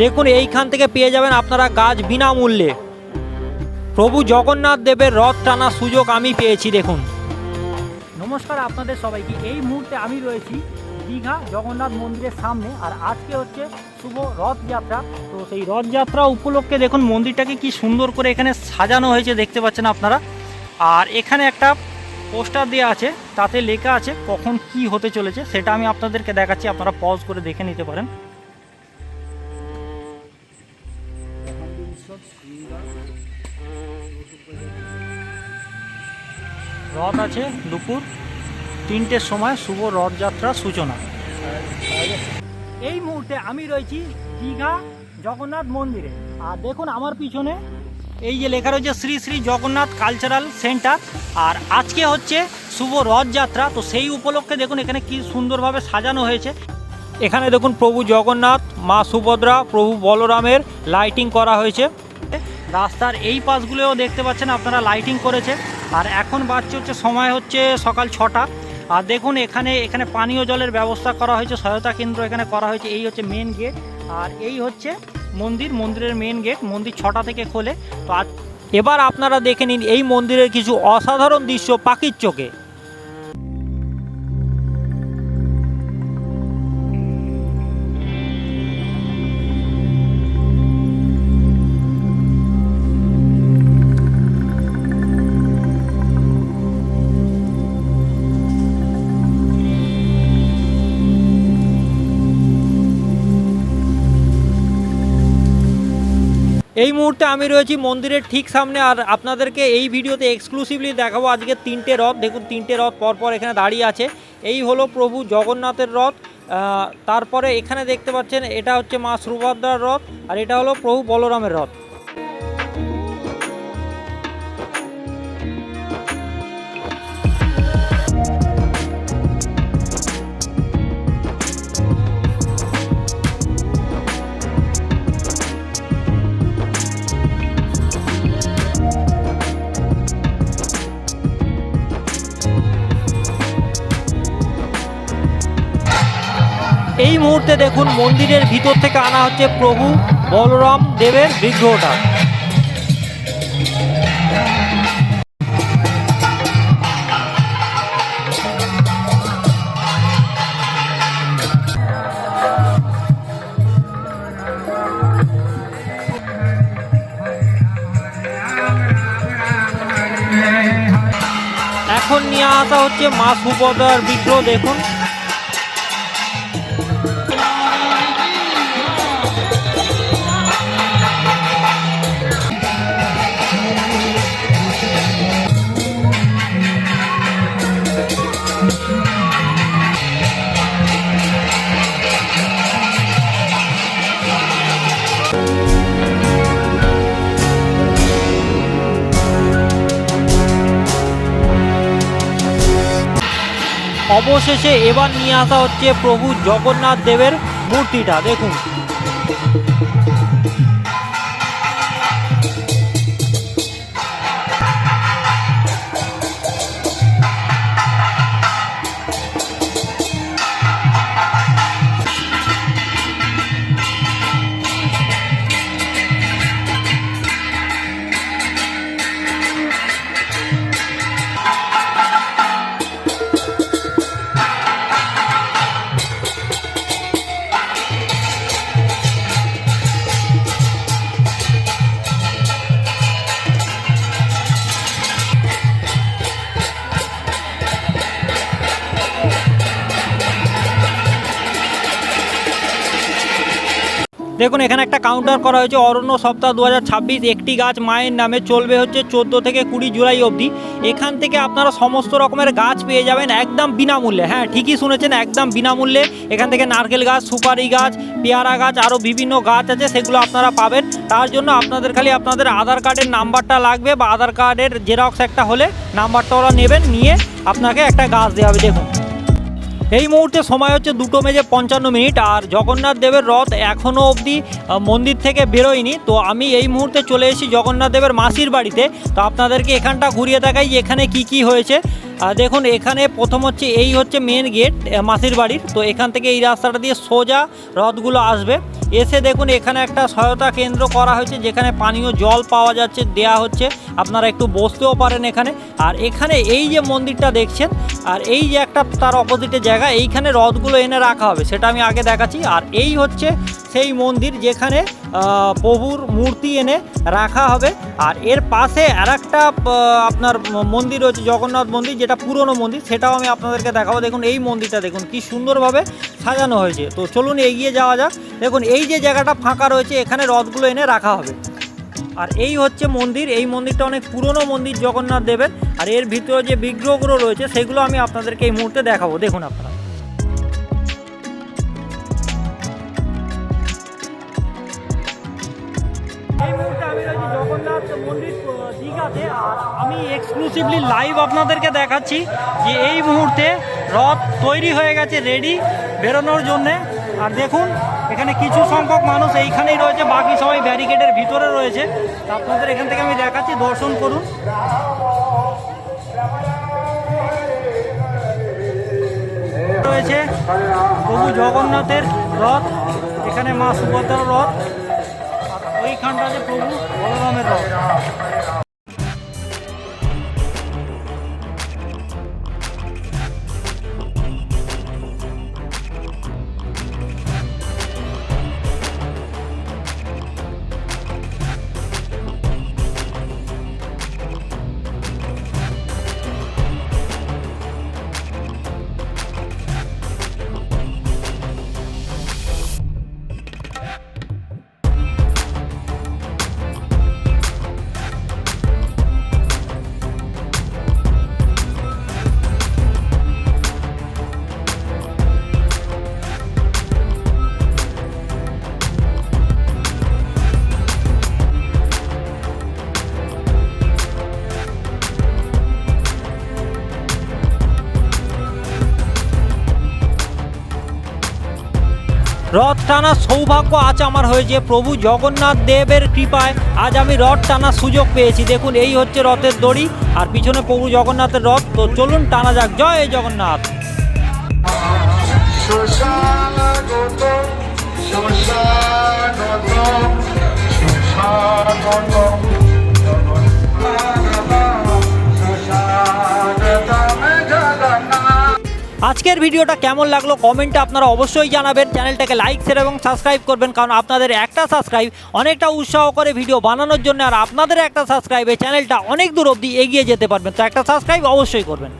দেখুন এইখান থেকে পেয়ে যাবেন আপনারা গাছ বিনামূল্যে। প্রভু জগন্নাথ দেবের রথ টানার সুযোগ আমি পেয়েছি। দেখুন, নমস্কার আপনাদের সবাইকে। এই মুহূর্তে আমি রয়েছি দীঘা জগন্নাথ মন্দিরের সামনে, আর আজকে হচ্ছে শুভ রথযাত্রা। তো সেই রথযাত্রা উপলক্ষে দেখুন মন্দিরটাকে কি সুন্দর করে এখানে সাজানো হয়েছে, দেখতে পাচ্ছেন আপনারা। আর এখানে একটা পোস্টার দেওয়া আছে, তাতে লেখা আছে কখন কি হতে চলেছে, সেটা আমি আপনাদেরকে দেখাচ্ছি, আপনারা পজ করে দেখে নিতে পারেন। রথ আছে দুপুর 3টের সময়, শুভ রথযাত্রার সূচনা। এই মুহূর্তে আমি রয়েছি দীঘা জগন্নাথ মন্দিরে, আর দেখুন আমার পিছনে এই যে লেখা রয়েছে শ্রী শ্রী জগন্নাথ কালচারাল সেন্টার। আর আজকে হচ্ছে শুভ রথযাত্রা, তো সেই উপলক্ষে দেখুন এখানে কি সুন্দরভাবে সাজানো হয়েছে। এখানে দেখুন প্রভু জগন্নাথ, মা সুভদ্রা, প্রভু বলরামের লাইটিং করা হয়েছে। রাস্তার এই পাশগুলোও দেখতে পাচ্ছেন আপনারা লাইটিং করেছে। আর এখন বাজছে হচ্ছে সময় হচ্ছে সকাল 6টা। আর দেখুন এখানে পানীয় জলের ব্যবস্থা করা হয়েছে, সহায়তা কেন্দ্র এখানে করা হয়েছে। এই হচ্ছে মেন গেট, আর এই হচ্ছে মন্দিরের মেন গেট। মন্দির 6টা থেকে খোলে। তো এবার আপনারা দেখে নিন এই মন্দিরের কিছু অসাধারণ দৃশ্য পাখির চোখে। এই মুহূর্তে আমি রয়েছি মন্দিরের ঠিক সামনে, আর আপনাদেরকে এই ভিডিওতে এক্সক্লুসিভলি দেখাবো আজকে 3টে রথ। দেখুন 3টে রথ পরপর এখানে দাঁড়িয়ে আছে। এই হলো প্রভু জগন্নাথের রথ, তারপরে এখানে দেখতে পাচ্ছেন এটা হচ্ছে মা সুভদ্রার রথ, আর এটা হলো প্রভু বলরামের রথ। এই মুহূর্তে দেখুন মন্দিরের ভিতর থেকে আনা হচ্ছে প্রভু বলরাম দেবের বিগ্রহটা। এখন নিয়ে আসা হচ্ছে মা সুভদ্রার বিগ্রহ। দেখুন অবশেষে এবার নিয়ে আসা হচ্ছে প্রভু জগন্নাথ দেবের মূর্তিটা। দেখুন দেখুন এখানে একটা কাউন্টার করা হয়েছে, অরণ্য সপ্তাহ 2026, একটি গাছ মায়ের নামে, চলবে হচ্ছে 14 থেকে 20 জুলাই অবধি। এখান থেকে আপনারা সমস্ত রকমের গাছ পেয়ে যাবেন একদম বিনামূল্যে। হ্যাঁ, ঠিকই শুনেছেন, একদম বিনামূল্যে। এখান থেকে নারকেল গাছ, সুপারি গাছ, পেয়ারা গাছ, আরও বিভিন্ন গাছ আছে, সেগুলো আপনারা পাবেন। তার জন্য আপনাদের খালি আপনাদের আধার কার্ডের নাম্বারটা লাগবে, বা আধার কার্ডের জেরক্স একটা হলে নাম্বারটা ওরা নেবেন, নিয়ে আপনাকে একটা গাছ দেওয়া হবে। দেখুন এই মুহূর্তে সময় হচ্ছে 2:55, আর জগন্নাথ দেবের রথ এখনও অবধি মন্দির থেকে বেরোয়নি। তো আমি এই মুহূর্তে চলে এসেছি জগন্নাথ দেবের মাসির বাড়িতে। তো আপনাদেরকে এখানটা ঘুরিয়ে দেখাই যে এখানে কি হয়েছে। দেখুন এখানে প্রথম হচ্ছে এই হচ্ছে মেন গেট মাসির বাড়ির। তো এখান থেকে এই রাস্তাটা দিয়ে সোজা রথগুলো আসবে। এসে দেখুন এখানে একটা সহায়তা কেন্দ্র করা হয়েছে, যেখানে পানীয় জল পাওয়া যাচ্ছে, দেয়া হচ্ছে, আপনারা একটু বসতেও পারেন এখানে। আর এখানে এই যে মন্দিরটা দেখছেন, আর এই যে একটা তার অপোজিটে জায়গা, এইখানে রথগুলো এনে রাখা হবে, সেটা আমি আগে দেখাচ্ছি। আর এই হচ্ছে সেই মন্দির যেখানে প্রভুর মূর্তি এনে রাখা হবে। আর এর পাশে আর একটা আপনার মন্দির রয়েছে, জগন্নাথ মন্দির, যেটা পুরনো মন্দির, সেটাও আমি আপনাদেরকে দেখাবো। দেখুন এই মন্দিরটা দেখুন কি সুন্দরভাবে সাজানো হয়েছে। তো চলুন এগিয়ে যাওয়া যাক। দেখুন এই যে জায়গাটা ফাঁকা রয়েছে, এখানে রথগুলো এনে রাখা হবে। আর এই হচ্ছে মন্দির, এই মন্দিরটা অনেক পুরনো মন্দির জগন্নাথ দেবের। আর এর ভিতরে যে বিগ্রহগুলো রয়েছে সেগুলো আমি আপনাদেরকে এই মুহূর্তে দেখাবো। দেখুন আপনারা, এই মুহূর্তে আমি রয়েছি জগন্নাথ মন্দির দীঘাতে। আর আমি এক্সক্লুসিভলি লাইভ আপনাদেরকে দেখাচ্ছি যে এই মুহূর্তে রথ তৈরি হয়ে গেছে, রেডি বেরোনোর জন্যে। আর দেখুন এখানে কিছু সংখ্যক মানুষ এইখানেই রয়েছে, বাকি সবাই ব্যারিকেডের ভিতরে রয়েছে। আপনাদের এখান থেকে আমি দেখাচ্ছি, দর্শন করুন। রয়েছে প্রভু জগন্নাথের রথ, এখানে মা সুভদ্রার রথ, আর ওইখানটা যে প্রভু বলরামের রথ। রথ টানার সৌভাগ্য আজ আমার হয়েছে, প্রভু জগন্নাথ দেবের কৃপায় আজ আমি রথ টানার সুযোগ পেয়েছি। দেখুন এই হচ্ছে রথের দড়ি, আর পিছনে প্রভু জগন্নাথের রথ। তো চলুন টানা যাক। জয় জগন্নাথ। আজকের ভিডিওটা কেমন লাগলো কমেন্টে আপনারা অবশ্যই জানাবেন। চ্যানেলটাকে লাইক, শেয়ার এবং সাবস্ক্রাইব করবেন, কারণ আপনাদের একটা সাবস্ক্রাইব অনেকটা উৎসাহ করে ভিডিও বানানোর জন্য। আর আপনাদের একটা সাবস্ক্রাইবে চ্যানেলটা অনেক দূর অবধি এগিয়ে যেতে পারবেন। তো একটা সাবস্ক্রাইব অবশ্যই করবেন।